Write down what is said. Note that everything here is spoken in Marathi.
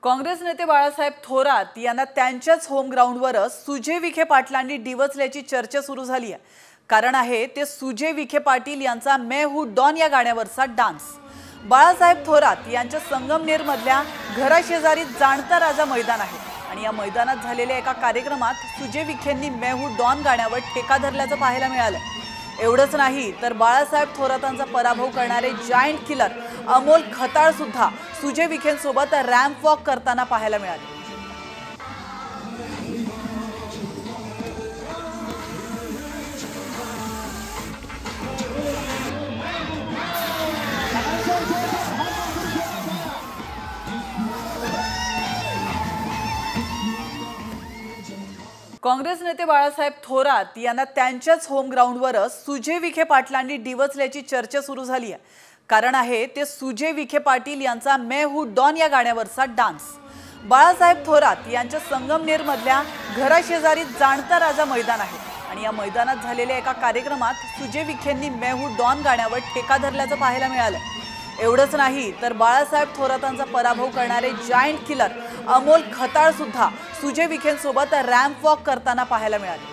काँग्रेस नेते बाळासाहेब थोरात यांना त्यांच्याच होम ग्राउंडवरच सुजय विखे पाटलांनी डिवचल्याची चर्चा सुरू झाली आहे। कारण आहे ते सुजय विखे पाटील यांचा मैं हूं डॉन या गाण्यावरचा डान्स। बाळासाहेब थोरात यांच्या संगमनेरमधल्या घराशेजारी जाणता राजा मैदान आहे आणि या मैदानात झालेल्या एका कार्यक्रमात सुजय विखेंनी मैं हूं डॉन गाण्यावर ठेका धरल्याचं पाहायला मिळालं। एवढंच नाही तर बाळासाहेब थोरातांचा पराभव करणारे जायंट किलर अमोल खताळ सुद्धा सुजय विखेंसोबत रॅम्प वॉक करताना पाहायला मिळाले। काँग्रेस नेते बाळासाहेब थोरात यांना त्यांच्याच होम ग्राउंडवरच सुजय विखे पाटलांनी डिवचल्याची चर्चा सुरू झाली आहे। कारण आहे ते सुजय विखे पाटील यांचा मैं हूं डॉन या गाण्यावरचा डान्स। बाळासाहेब थोरात यांच्या संगमनेरमधल्या घराशेजारी जाणता राजा मैदान आहे आणि या मैदानात झालेल्या एका कार्यक्रमात सुजय विखेंनी मैं हूं डॉन गाण्यावर ठेका धरल्याचं पाहायला मिळालं। एवढंच नाही तर बाळासाहेब थोरातांचा पराभव करणारे जायंट किलर अमोल खताळ सुद्धा सुजय विखेंसोबत रॅम्प वॉक करताना पाहायला मिळाले।